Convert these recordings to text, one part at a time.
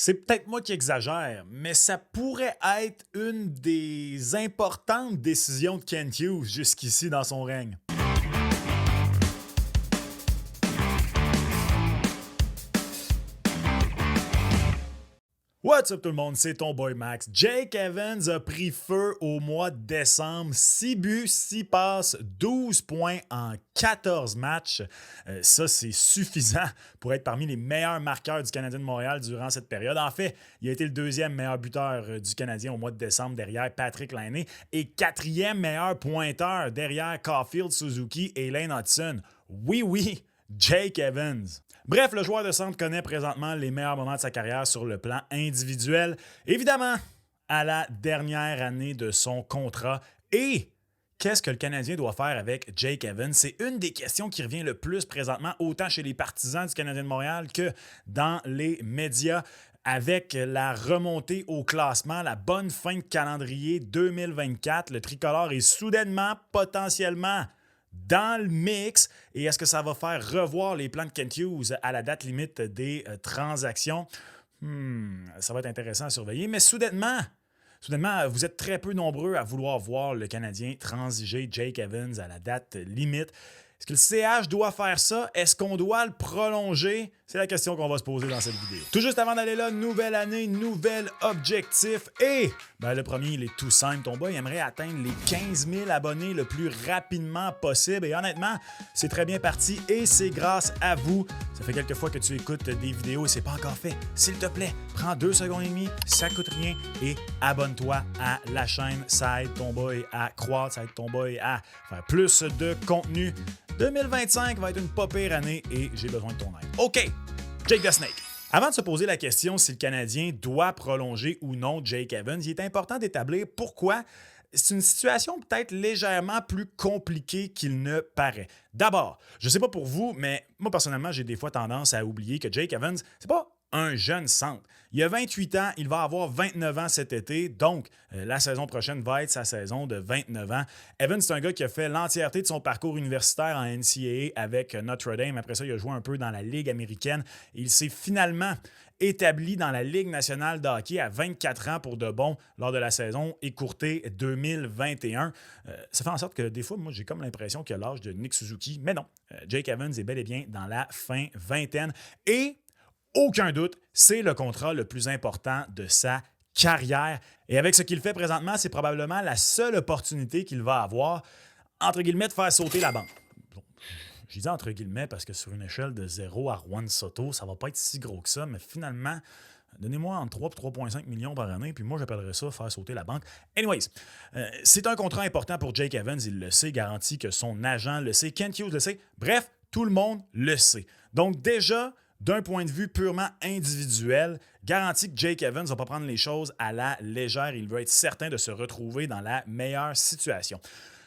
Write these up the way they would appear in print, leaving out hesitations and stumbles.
C'est peut-être moi qui exagère, mais ça pourrait être une des importantes décisions de Kent Hughes jusqu'ici dans son règne. What's up tout le monde, c'est ton boy Max. Jake Evans a pris feu au mois de décembre. 6 buts, 6 passes, 12 points en 14 matchs. Ça, c'est suffisant pour être parmi les meilleurs marqueurs du Canadien de Montréal durant cette période. En fait, il a été le deuxième meilleur buteur du Canadien au mois de décembre derrière Patrick Laine et quatrième meilleur pointeur derrière Caulfield, Suzuki et Lane Hudson. Oui, Jake Evans. Bref, le joueur de centre connaît présentement les meilleurs moments de sa carrière sur le plan individuel. Évidemment, à la dernière année de son contrat. Et qu'est-ce que le Canadien doit faire avec Jake Evans? C'est une des questions qui revient le plus présentement, autant chez les partisans du Canadien de Montréal que dans les médias. Avec la remontée au classement, la bonne fin de calendrier 2024, le tricolore est soudainement, potentiellement dans le mix. Et est-ce que ça va faire revoir les plans de Kent Hughes à la date limite des transactions? Ça va être intéressant à surveiller. Mais soudainement, vous êtes très peu nombreux à vouloir voir le Canadien transiger Jake Evans à la date limite. Est-ce que le CH doit faire ça? Est-ce qu'on doit le prolonger? C'est la question qu'on va se poser dans cette vidéo. Tout juste avant d'aller là, nouvelle année, nouvel objectif. Et le premier, il est tout simple. Ton boy aimerait atteindre les 15 000 abonnés le plus rapidement possible. Et honnêtement, c'est très bien parti et c'est grâce à vous. Ça fait quelques fois que tu écoutes des vidéos et c'est pas encore fait. S'il te plaît, prends 2 secondes et demie, ça coûte rien et abonne-toi à la chaîne. Ça aide ton boy à croître, ça aide ton boy à faire plus de contenu. 2025 va être une pas pire année et j'ai besoin de ton aide. OK, Jake the Snake. Avant de se poser la question si le Canadien doit prolonger ou non Jake Evans, il est important d'établir pourquoi c'est une situation peut-être légèrement plus compliquée qu'il ne paraît. D'abord, je ne sais pas pour vous, mais moi personnellement, j'ai des fois tendance à oublier que Jake Evans, c'est pas un jeune centre. Il a 28 ans, il va avoir 29 ans cet été, donc la saison prochaine va être sa saison de 29 ans. Evans, c'est un gars qui a fait l'entièreté de son parcours universitaire en NCAA avec Notre Dame. Après ça, il a joué un peu dans la Ligue américaine. Il s'est finalement établi dans la Ligue nationale de hockey à 24 ans pour de bon lors de la saison écourtée 2021. Ça fait en sorte que des fois, moi, j'ai comme l'impression qu'il a l'âge de Nick Suzuki, mais non. Jake Evans est bel et bien dans la fin vingtaine et aucun doute, c'est le contrat le plus important de sa carrière. Et avec ce qu'il fait présentement, c'est probablement la seule opportunité qu'il va avoir, entre guillemets, de faire sauter la banque. Bon, je dis entre guillemets parce que sur une échelle de 0 à Juan Soto, ça va pas être si gros que ça, mais finalement, donnez-moi entre 3 et 3,5 millions par année, puis moi, j'appellerais ça faire sauter la banque. Anyways, c'est un contrat important pour Jake Evans, il le sait, garantit que son agent le sait, Kent Hughes le sait. Bref, tout le monde le sait. Donc déjà, d'un point de vue purement individuel, garantit que Jake Evans ne va pas prendre les choses à la légère. Il veut être certain de se retrouver dans la meilleure situation.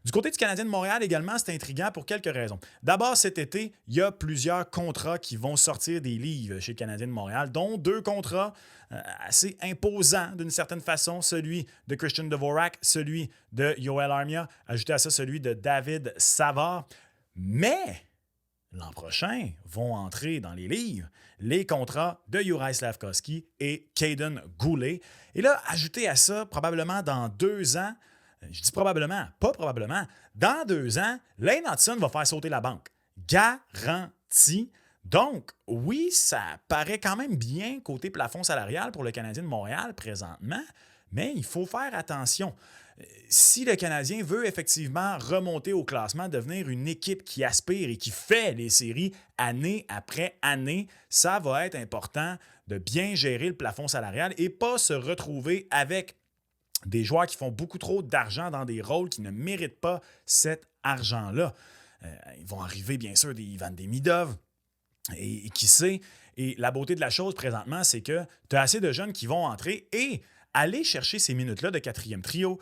Du côté du Canadien de Montréal également, c'est intriguant pour quelques raisons. D'abord, cet été, il y a plusieurs contrats qui vont sortir des livres chez le Canadien de Montréal, dont 2 contrats assez imposants d'une certaine façon, celui de Christian Dvorak, celui de Yoel Armia, ajouté à ça celui de David Savard. Mais l'an prochain, vont entrer dans les livres les contrats de Juraj Slafkovský et Kaiden Guhle. Et là, ajouté à ça, probablement dans 2 ans, je dis probablement, pas probablement, dans 2 ans, Lane Hudson va faire sauter la banque. Garanti. Donc, oui, ça paraît quand même bien côté plafond salarial pour le Canadien de Montréal présentement, mais il faut faire attention. Si le Canadien veut effectivement remonter au classement, devenir une équipe qui aspire et qui fait les séries année après année, ça va être important de bien gérer le plafond salarial et pas se retrouver avec des joueurs qui font beaucoup trop d'argent dans des rôles qui ne méritent pas cet argent-là. Ils vont arriver, bien sûr, des Ivan Demidov et qui sait. Et la beauté de la chose présentement, c'est que tu as assez de jeunes qui vont entrer et aller chercher ces minutes-là de 4e trio,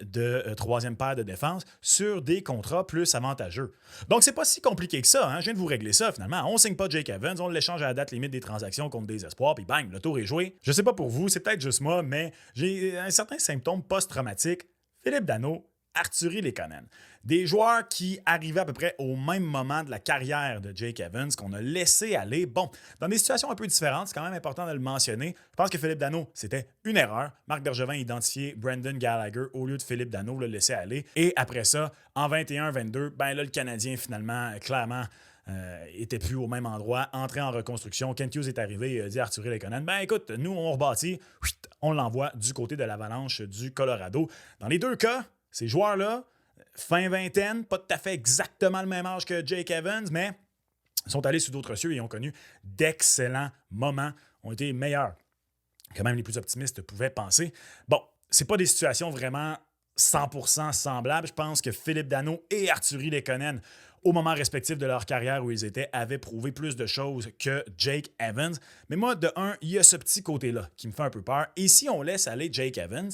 de 3e paire de défense sur des contrats plus avantageux. Donc, c'est pas si compliqué que ça. Je viens de vous régler ça, finalement. On ne signe pas Jake Evans, on l'échange à la date limite des transactions contre des espoirs, puis bang, le tour est joué. Je sais pas pour vous, c'est peut-être juste moi, mais j'ai un certain symptôme post-traumatique. Philippe Danault, Artturi Lehkonen. Des joueurs qui arrivaient à peu près au même moment de la carrière de Jake Evans, qu'on a laissé aller. Bon, dans des situations un peu différentes, c'est quand même important de le mentionner. Je pense que Philippe Danault, c'était une erreur. Marc Bergevin a identifié Brendan Gallagher au lieu de Philippe Danault, le laisser aller. Et après ça, en 21-22, ben là, le Canadien, finalement, clairement, était plus au même endroit, entré en reconstruction. Kent Hughes est arrivé et a dit à Artturi Lehkonen, ben écoute, nous, on rebâtit, on l'envoie du côté de l'Avalanche du Colorado. Dans les deux cas, ces joueurs-là, fin vingtaine, pas tout à fait exactement le même âge que Jake Evans, mais sont allés sous d'autres cieux et ont connu d'excellents moments, ont été meilleurs que même les plus optimistes pouvaient penser. Bon, c'est pas des situations vraiment 100% semblables. Je pense que Philippe Danault et Artturi Lehkonen, au moment respectif de leur carrière où ils étaient, avaient prouvé plus de choses que Jake Evans. Mais moi, de un, il y a ce petit côté-là qui me fait un peu peur. Et si on laisse aller Jake Evans,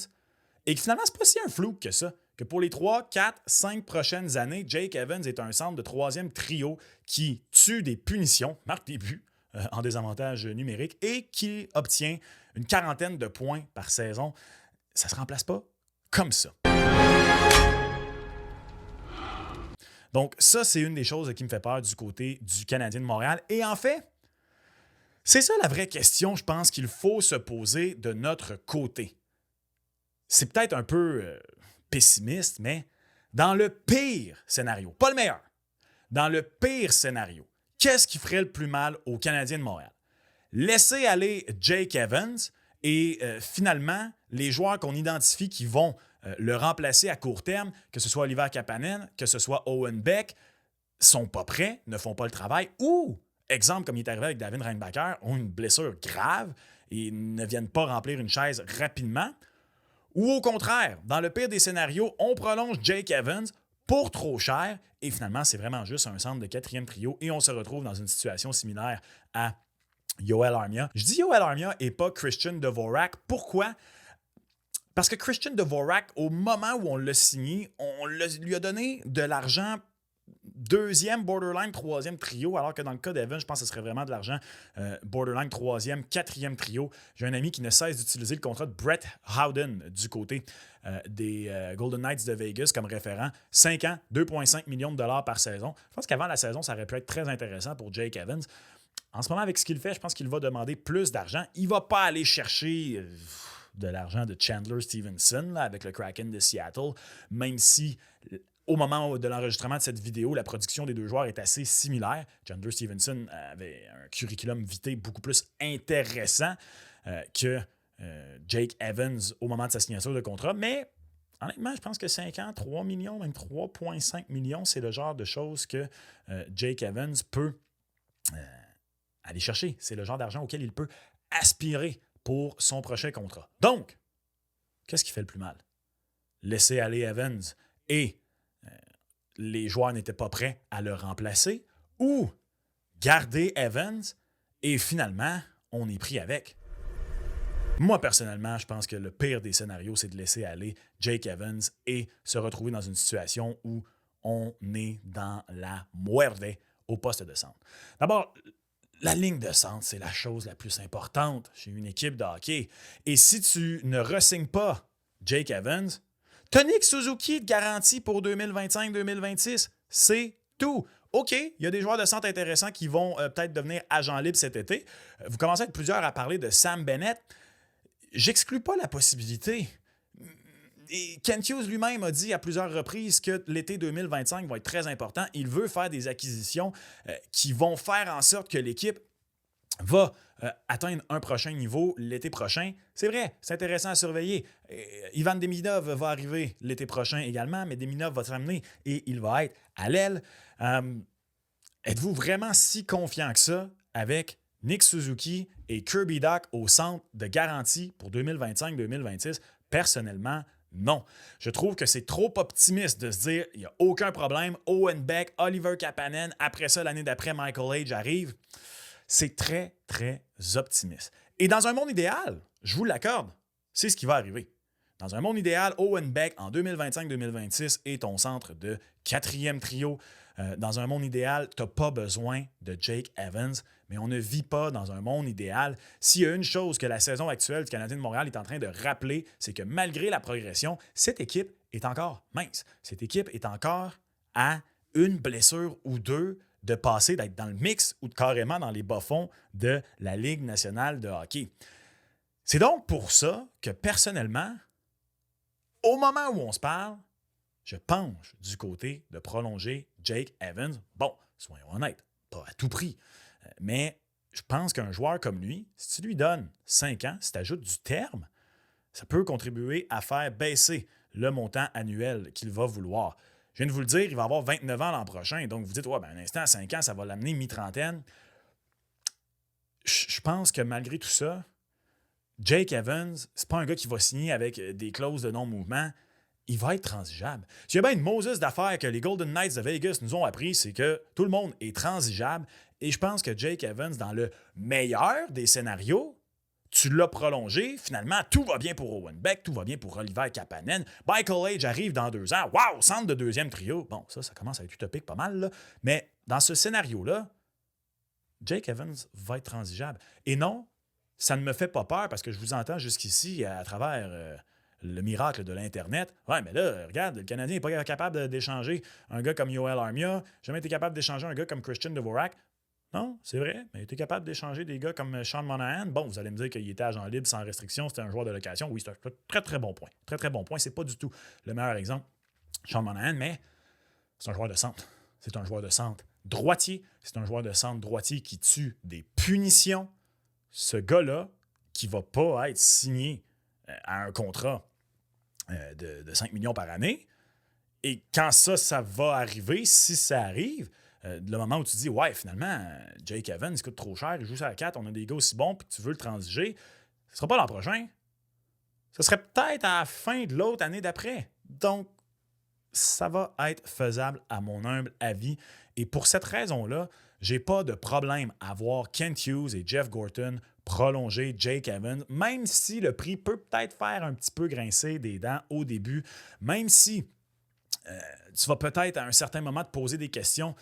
et que finalement, c'est pas si un flou que ça, que pour les 3, 4, 5 prochaines années, Jake Evans est un centre de troisième trio qui tue des punitions, marque des buts en désavantage numérique et qui obtient une quarantaine de points par saison. Ça se remplace pas comme ça. Donc ça, c'est une des choses qui me fait peur du côté du Canadien de Montréal. Et en fait, c'est ça la vraie question, je pense, qu'il faut se poser de notre côté. C'est peut-être un peu pessimiste, mais dans le pire scénario, pas le meilleur, dans le pire scénario, qu'est-ce qui ferait le plus mal aux Canadiens de Montréal? Laisser aller Jake Evans et finalement, les joueurs qu'on identifie qui vont le remplacer à court terme, que ce soit Oliver Kapanen, que ce soit Owen Beck, sont pas prêts, ne font pas le travail, ou, exemple comme il est arrivé avec David Reinbacher, ont une blessure grave et ne viennent pas remplir une chaise rapidement. Ou au contraire, dans le pire des scénarios, on prolonge Jake Evans pour trop cher et finalement, c'est vraiment juste un centre de quatrième trio et on se retrouve dans une situation similaire à Yoel Armia. Je dis Yoel Armia et pas Christian Dvorak. Pourquoi? Parce que Christian Dvorak, au moment où on l'a signé, lui a donné de l'argent deuxième, borderline, troisième trio, alors que dans le cas d'Evan, je pense que ce serait vraiment de l'argent borderline, troisième, quatrième trio. J'ai un ami qui ne cesse d'utiliser le contrat de Brett Howden du côté des Golden Knights de Vegas comme référent. 5 ans, 2,5 millions de dollars par saison. Je pense qu'avant la saison, ça aurait pu être très intéressant pour Jake Evans. En ce moment, avec ce qu'il fait, je pense qu'il va demander plus d'argent. Il ne va pas aller chercher de l'argent de Chandler Stevenson là, avec le Kraken de Seattle, même si au moment de l'enregistrement de cette vidéo, la production des deux joueurs est assez similaire. Chandler Stevenson avait un curriculum vitae beaucoup plus intéressant que Jake Evans au moment de sa signature de contrat, mais honnêtement, je pense que 5 ans, 3 millions, même 3,5 millions, c'est le genre de choses que Jake Evans peut aller chercher. C'est le genre d'argent auquel il peut aspirer pour son prochain contrat. Donc, qu'est-ce qui fait le plus mal? Laisser aller Evans et les joueurs n'étaient pas prêts à le remplacer ou garder Evans et finalement, on est pris avec. Moi, personnellement, je pense que le pire des scénarios, c'est de laisser aller Jake Evans et se retrouver dans une situation où on est dans la muerde au poste de centre. D'abord, la ligne de centre, c'est la chose la plus importante chez une équipe de hockey. Et si tu ne re-signes pas Jake Evans, t'as Nick Suzuki de garantie pour 2025-2026. C'est tout. OK, il y a des joueurs de centre intéressants qui vont peut-être devenir agents libres cet été. Vous commencez à être plusieurs à parler de Sam Bennett. J'exclus pas la possibilité. Et Kent Hughes lui-même a dit à plusieurs reprises que l'été 2025 va être très important. Il veut faire des acquisitions qui vont faire en sorte que l'équipe va atteindre un prochain niveau l'été prochain. C'est vrai, c'est intéressant à surveiller. Ivan Demidov va arriver l'été prochain également, mais Demidov va se ramener et il va être à l'aile. Êtes-vous vraiment si confiant que ça avec Nick Suzuki et Kirby Dach au centre de garantie pour 2025-2026? Personnellement, non. Je trouve que c'est trop optimiste de se dire il n'y a aucun problème. Owen Beck, Oliver Kapanen, après ça, l'année d'après, Michael Age arrive. C'est très, très optimiste. Et dans un monde idéal, je vous l'accorde, c'est ce qui va arriver. Dans un monde idéal, Owen Beck, en 2025-2026, est ton centre de quatrième trio. Dans un monde idéal, tu n'as pas besoin de Jake Evans, mais on ne vit pas dans un monde idéal. S'il y a une chose que la saison actuelle du Canadien de Montréal est en train de rappeler, c'est que malgré la progression, cette équipe est encore mince. Cette équipe est encore à une blessure ou deux de passer, d'être dans le mix ou carrément dans les bas-fonds de la Ligue nationale de hockey. C'est donc pour ça que personnellement, au moment où on se parle, je penche du côté de prolonger Jake Evans. Bon, soyons honnêtes, pas à tout prix, mais je pense qu'un joueur comme lui, si tu lui donnes 5 ans, si tu ajoutes du terme, ça peut contribuer à faire baisser le montant annuel qu'il va vouloir. Je viens de vous le dire, il va avoir 29 ans l'an prochain. Donc, vous dites, ouais, ben, un instant, à 5 ans, ça va l'amener mi-trentaine. Je pense que malgré tout ça, Jake Evans, c'est pas un gars qui va signer avec des clauses de non-mouvement. Il va être transigeable. S'il y a bien une Moses d'affaires que les Golden Knights de Vegas nous ont appris, c'est que tout le monde est transigeable. Et je pense que Jake Evans, dans le meilleur des scénarios, tu l'as prolongé. Finalement, tout va bien pour Owen Beck, tout va bien pour Oliver Kapanen. Michael Age arrive dans 2 ans. Wow, centre de deuxième trio. Bon, ça commence à être utopique pas mal, là. Mais dans ce scénario-là, Jake Evans va être transigeable. Et non, ça ne me fait pas peur parce que je vous entends jusqu'ici à travers le miracle de l'Internet. Ouais, mais là, regarde, le Canadien n'est pas capable d'échanger un gars comme Yoel Armia. Jamais été capable d'échanger un gars comme Christian Dvorak. Non, c'est vrai, mais il était capable d'échanger des gars comme Sean Monahan. Bon, vous allez me dire qu'il était agent libre sans restriction, c'était un joueur de location. Oui, c'est un très, très bon point. Très, très bon point. C'est pas du tout le meilleur exemple, Sean Monahan, mais c'est un joueur de centre. C'est un joueur de centre droitier. C'est un joueur de centre droitier qui tue des punitions. Ce gars-là, qui ne va pas être signé à un contrat de 5 millions par année, et quand ça va arriver, si ça arrive, le moment où tu dis, ouais, finalement, Jake Evans, il coûte trop cher, il joue sur la 4, on a des gars aussi bons, puis tu veux le transiger, ce ne sera pas l'an prochain. Ce serait peut-être à la fin de l'autre année d'après. Donc, ça va être faisable à mon humble avis. Et pour cette raison-là, j'ai pas de problème à voir Kent Hughes et Jeff Gorton prolonger Jake Evans, même si le prix peut peut-être faire un petit peu grincer des dents au début, même si tu vas peut-être à un certain moment te poser des questions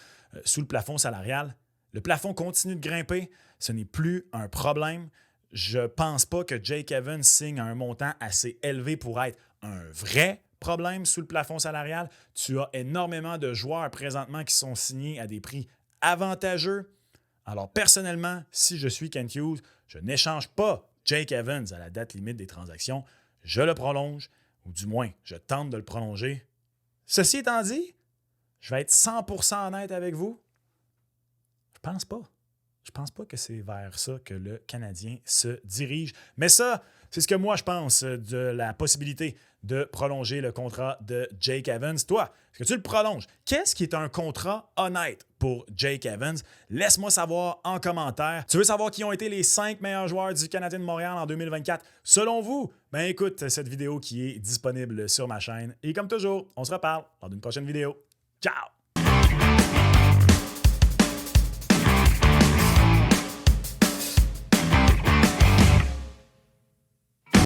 sous le plafond salarial. Le plafond continue de grimper, ce n'est plus un problème. Je ne pense pas que Jake Evans signe à un montant assez élevé pour être un vrai problème sous le plafond salarial. Tu as énormément de joueurs présentement qui sont signés à des prix avantageux. Alors personnellement, si je suis Kent Hughes, je n'échange pas Jake Evans à la date limite des transactions. Je le prolonge, ou du moins, je tente de le prolonger. Ceci étant dit, je vais être 100% honnête avec vous. Je pense pas. Je pense pas que c'est vers ça que le Canadien se dirige. Mais ça, c'est ce que moi je pense de la possibilité de prolonger le contrat de Jake Evans. Toi, est-ce que tu le prolonges? Qu'est-ce qui est un contrat honnête pour Jake Evans? Laisse-moi savoir en commentaire. Tu veux savoir qui ont été les 5 meilleurs joueurs du Canadien de Montréal en 2024? Selon vous, ben écoute cette vidéo qui est disponible sur ma chaîne. Et comme toujours, on se reparle dans une prochaine vidéo. Ciao!